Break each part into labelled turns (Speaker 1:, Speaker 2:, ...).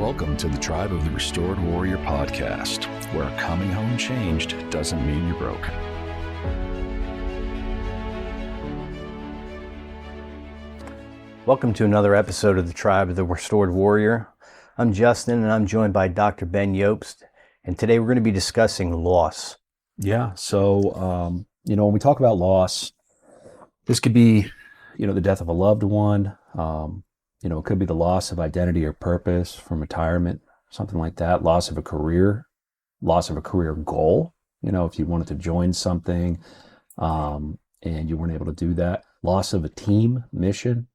Speaker 1: Welcome to the Tribe of the Restored Warrior podcast, where coming home changed doesn't mean you're broken.
Speaker 2: Welcome to another episode of the Tribe of the Restored Warrior. I'm Justin, and I'm joined by Dr. Ben Yobst, and today we're going to be discussing loss.
Speaker 3: Yeah, so, when we talk about loss, this could be, the death of a loved one. It could be the loss of identity or purpose from retirement, something like that. Loss of a career goal. If you wanted to join something and you weren't able to do that. Loss of a team mission,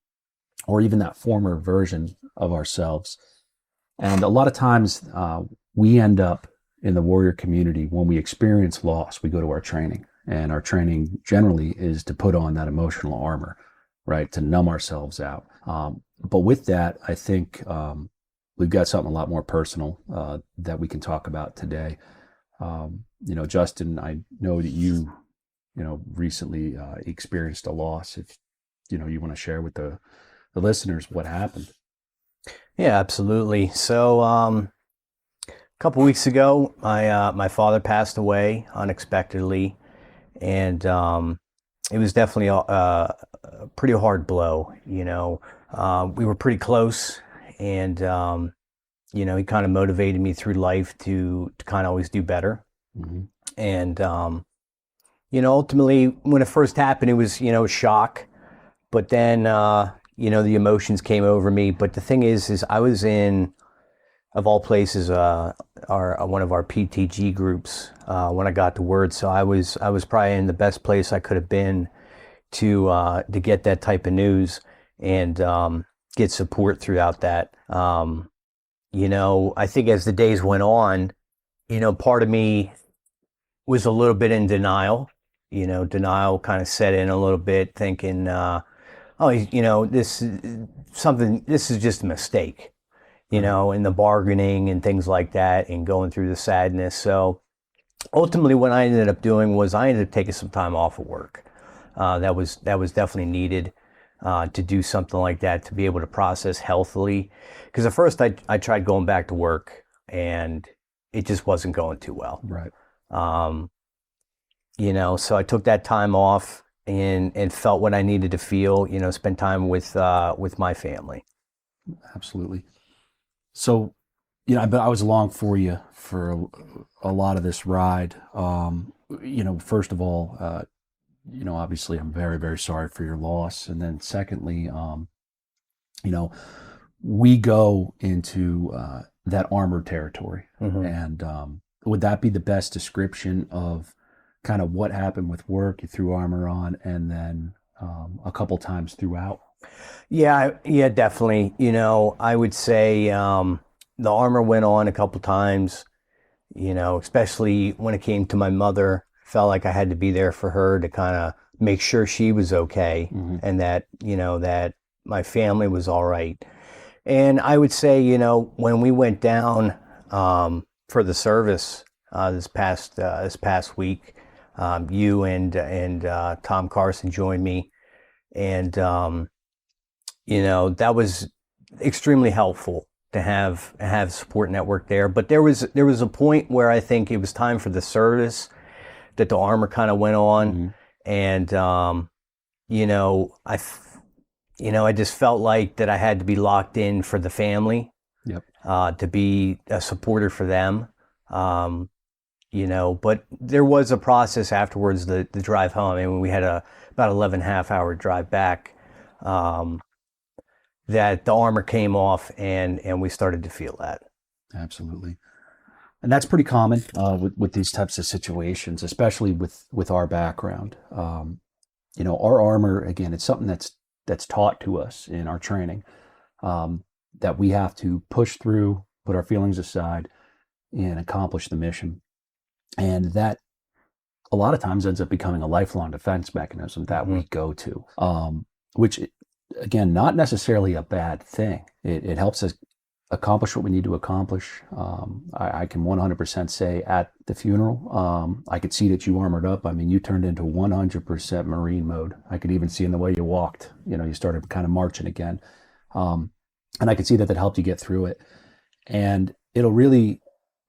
Speaker 3: or even that former version of ourselves. And a lot of times we end up in the warrior community when we experience loss. We go to our training, and our training generally is to put on that emotional armor, right? To numb ourselves out. But with that, I think we've got something a lot more personal that we can talk about today. Justin, I know that you recently experienced a loss. If you want to share with the listeners what happened.
Speaker 2: Yeah, absolutely. So a couple weeks ago, my father passed away unexpectedly, and it was definitely a pretty hard blow. We were pretty close, and he kind of motivated me through life to kind of always do better.
Speaker 3: Mm-hmm.
Speaker 2: And ultimately, when it first happened, it was a shock, but then the emotions came over me. But the thing is I was in, of all places, one of our PTG groups when I got the word. So I was probably in the best place I could have been to get that type of news and get support throughout that. I think as the days went on, part of me was a little bit in denial. Denial kind of set in a little bit, thinking, this is just a mistake, in the bargaining and things like that, and going through the sadness. So ultimately what I ended up doing was I ended up taking some time off of work. That was definitely needed to do something like that, to be able to process healthily. Because at first I tried going back to work, and it just wasn't going too well.
Speaker 3: Right.
Speaker 2: So I took that time off and felt what I needed to feel, spend time with my family.
Speaker 3: Absolutely. So, but I was along for you for a lot of this ride. First of all, obviously I'm very, very sorry for your loss. And then secondly, we go into that armored territory.
Speaker 2: Mm-hmm.
Speaker 3: And would that be the best description of kind of what happened with work? You threw armor on, and then a couple times throughout?
Speaker 2: Yeah, definitely. I would say the armor went on a couple times, especially when it came to my mother. Felt like I had to be there for her to kind of make sure she was okay,
Speaker 3: mm-hmm.
Speaker 2: and that, that my family was all right. And I would say, when we went down for the service this past week, you and Tom Carson joined me, and that was extremely helpful to have a support network there. But there was a point where I think it was time for the service that the armor kind of went on,
Speaker 3: mm-hmm.
Speaker 2: and I just felt like that I had to be locked in for the family.
Speaker 3: Yep.
Speaker 2: To be a supporter for them. But there was a process afterwards, the drive home. I mean, we had about 11.5-hour drive back, that the armor came off, and we started to feel that.
Speaker 3: Absolutely. And that's pretty common with these types of situations, especially with our background. Our armor, again, it's something that's taught to us in our training, that we have to push through, put our feelings aside, and accomplish the mission. And that a lot of times ends up becoming a lifelong defense mechanism that
Speaker 2: mm-hmm.
Speaker 3: we go to, which, again, not necessarily a bad thing. It helps us accomplish what we need to accomplish. I can 100% say at the funeral, I could see that you armored up. I mean, you turned into 100% Marine mode. I could even see in the way you walked, you started kind of marching again. And I could see that helped you get through it. And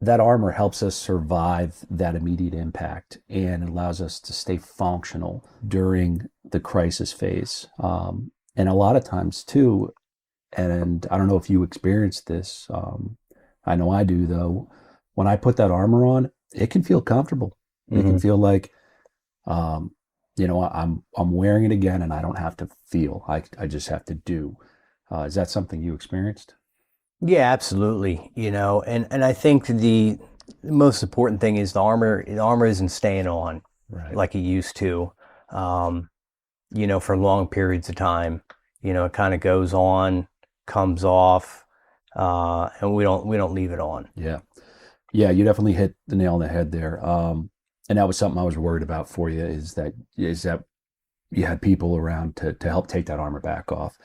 Speaker 3: that armor helps us survive that immediate impact and allows us to stay functional during the crisis phase. And a lot of times too, and I don't know if you experienced this, I know I do though, when I put that armor on, it can feel comfortable. It can feel like, I'm wearing it again and I don't have to feel, I just have to do. Is that something you experienced?
Speaker 2: Yeah, absolutely. And I think the most important thing is the armor isn't staying on
Speaker 3: Right.
Speaker 2: like it used to, for long periods of time. It kind of goes on, comes off, and we don't leave it on.
Speaker 3: Yeah. Yeah, you definitely hit the nail on the head there. And that was something I was worried about for you is that you had people around to help take that armor back off,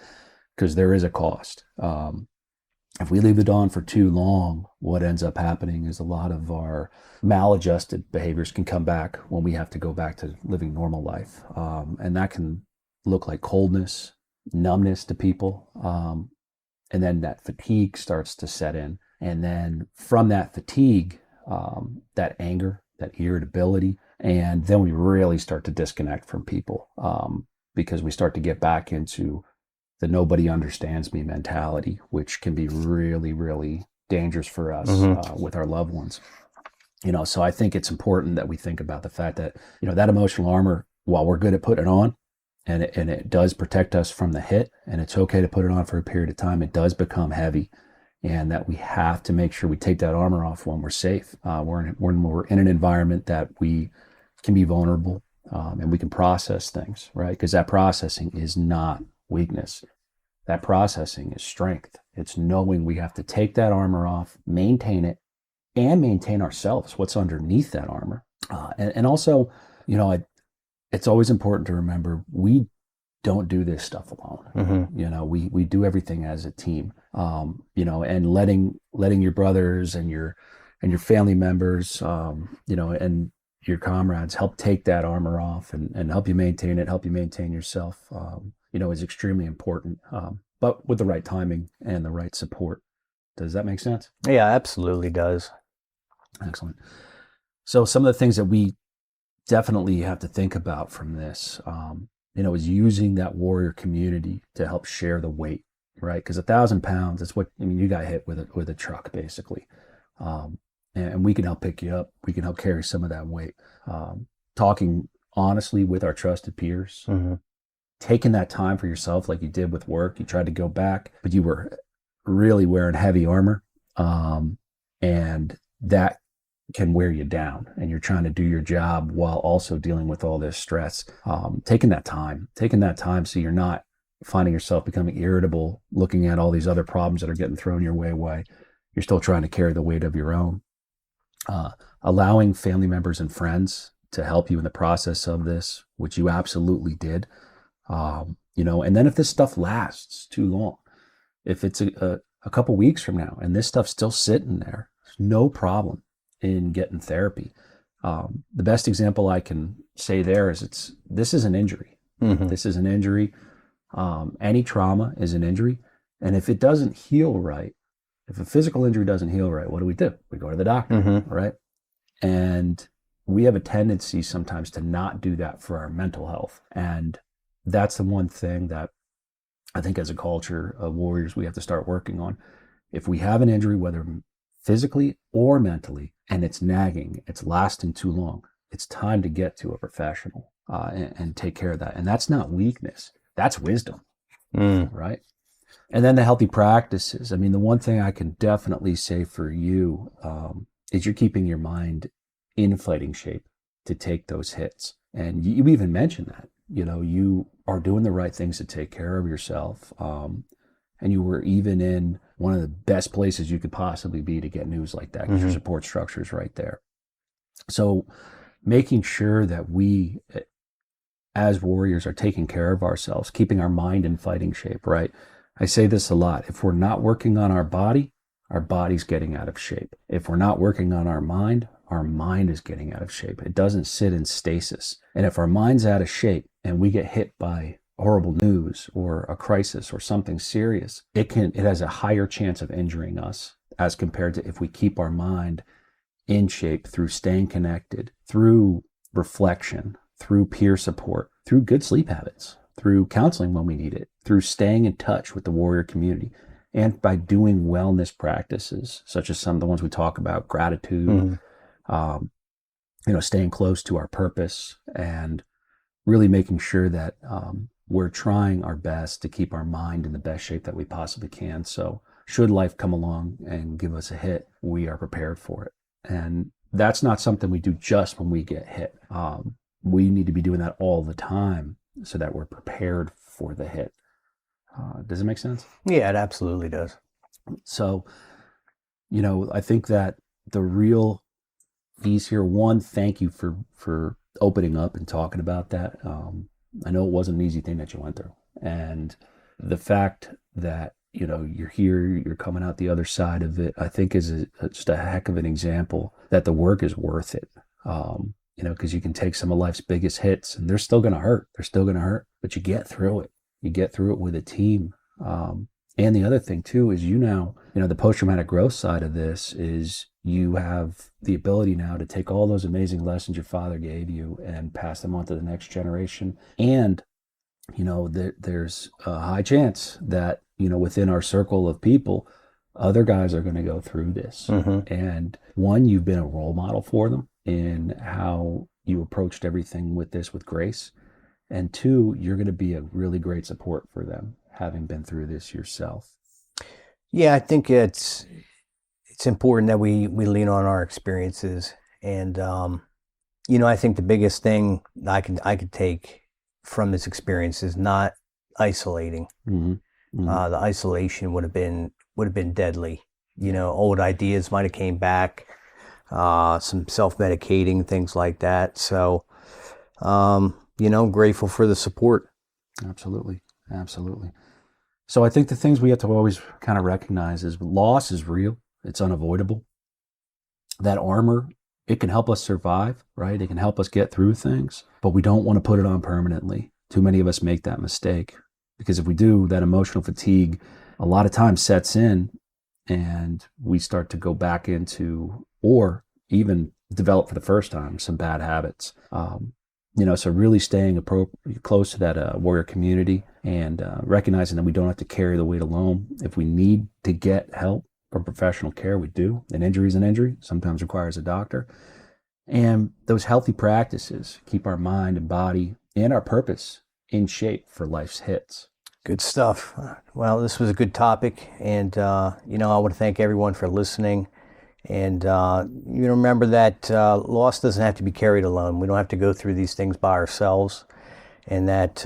Speaker 3: because there is a cost. If we leave it on for too long, what ends up happening is a lot of our maladjusted behaviors can come back when we have to go back to living normal life. And that can look like coldness, numbness to people. And then that fatigue starts to set in. And then from that fatigue, that anger, that irritability, and then we really start to disconnect from people, because we start to get back into the nobody understands me mentality, which can be really, really dangerous for us with our loved ones. So I think it's important that we think about the fact that, that emotional armor, while we're good at putting it on, and it does protect us from the hit, and it's okay to put it on for a period of time, it does become heavy, and that we have to make sure we take that armor off when we're safe. When we're in an environment that we can be vulnerable, and we can process things, right? Because that processing is not weakness. That processing is strength. It's knowing we have to take that armor off, maintain it, and maintain ourselves, what's underneath that armor. And also, it's always important to remember we don't do this stuff alone. We do everything as a team. And letting your brothers and your family members, and your comrades help take that armor off and help you maintain it, help you maintain yourself, is extremely important, but with the right timing and the right support. Does that make sense?
Speaker 2: Yeah, absolutely does.
Speaker 3: Excellent. So some of the things that we definitely have to think about from this, is using that warrior community to help share the weight, right? Because 1,000 pounds, that's what, you got hit with a truck basically. And we can help pick you up. We can help carry some of that weight. Talking honestly with our trusted peers, taking that time for yourself like you did with work. You tried to go back, but you were really wearing heavy armor. And that can wear you down, and you're trying to do your job while also dealing with all this stress. Taking that time so you're not finding yourself becoming irritable, looking at all these other problems that are getting thrown your way. You're still trying to carry the weight of your own. Allowing family members and friends to help you in the process of this, which you absolutely did. And then if this stuff lasts too long, if it's a couple weeks from now and this stuff's still sitting there, there's no problem in getting therapy. The best example I can say there is this is an injury. This is an injury. Any trauma is an injury. And if it doesn't heal right, if a physical injury doesn't heal right, what do? We go to the doctor, right? And we have a tendency sometimes to not do that for our mental health. And that's the one thing that I think as a culture of warriors, we have to start working on. If we have an injury, whether physically or mentally, and it's nagging, it's lasting too long, it's time to get to a professional and take care of that. And that's not weakness, that's wisdom, right? And then the healthy practices. I mean, the one thing I can definitely say for you is you're keeping your mind in fighting shape to take those hits. And you even mentioned that, you are doing the right things to take care of yourself. And you were even in one of the best places you could possibly be to get news like that, because your support structure is right there. So making sure that we, as warriors, are taking care of ourselves, keeping our mind in fighting shape, right? I say this a lot. If we're not working on our body's getting out of shape. If we're not working on our mind is getting out of shape. It doesn't sit in stasis. And if our mind's out of shape and we get hit by horrible news or a crisis or something serious, it has a higher chance of injuring us as compared to if we keep our mind in shape through staying connected, through reflection, through peer support, through good sleep habits, through counseling when we need it, through staying in touch with the warrior community, and by doing wellness practices, such as some of the ones we talk about, gratitude, staying close to our purpose, and really making sure that we're trying our best to keep our mind in the best shape that we possibly can. So should life come along and give us a hit, we are prepared for it. And that's not something we do just when we get hit. We need to be doing that all the time so that we're prepared for the hit. Does it make sense?
Speaker 2: Yeah, it absolutely does.
Speaker 3: So, I think that the real piece here, one, thank you for opening up and talking about that. I know it wasn't an easy thing that you went through. And the fact that, you're here, you're coming out the other side of it, I think is just a heck of an example that the work is worth it. Because you can take some of life's biggest hits and they're still going to hurt. They're still going to hurt, but you get through it. You get through it with a team. And the other thing too is the post-traumatic growth side of this is you have the ability now to take all those amazing lessons your father gave you and pass them on to the next generation. And, there's a high chance that, within our circle of people, other guys are going to go through this. And one, you've been a role model for them in how you approached everything with this with grace. And two, you're going to be a really great support for them, having been through this yourself.
Speaker 2: Yeah, I think it's important that we lean on our experiences. And, I think the biggest thing I could take from this experience is not isolating. The isolation would have been deadly. Old ideas might have came back, some self-medicating, things like that. So, grateful for the support.
Speaker 3: Absolutely. So I think the things we have to always kind of recognize is loss is real. It's unavoidable. That armor, it can help us survive, right? It can help us get through things, but we don't want to put it on permanently. Too many of us make that mistake because if we do, that emotional fatigue a lot of times sets in and we start to go back into, or even develop for the first time, some bad habits. So really staying close to that warrior community and recognizing that we don't have to carry the weight alone. If we need to get help from professional care, we do. An injury is an injury, sometimes requires a doctor. And those healthy practices keep our mind and body and our purpose in shape for life's hits.
Speaker 2: Good stuff. Well, this was a good topic. And, I want to thank everyone for listening. And, remember that loss doesn't have to be carried alone. We don't have to go through these things by ourselves. And that,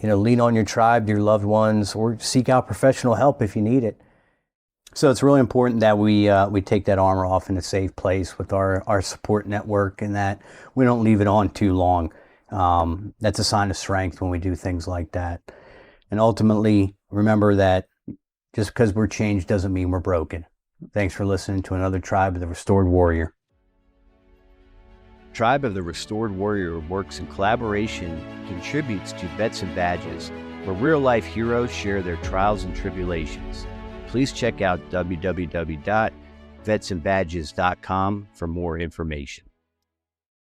Speaker 2: lean on your tribe, your loved ones, or seek out professional help if you need it. So it's really important that we take that armor off in a safe place with our support network and that we don't leave it on too long. That's a sign of strength when we do things like that. And ultimately, remember that just because we're changed doesn't mean we're broken. Thanks for listening to another Tribe of the Restored Warrior. Tribe of the Restored Warrior works in collaboration, contributes to Vets and Badges, where real-life heroes share their trials and tribulations. Please check out www.vetsandbadges.com for more information.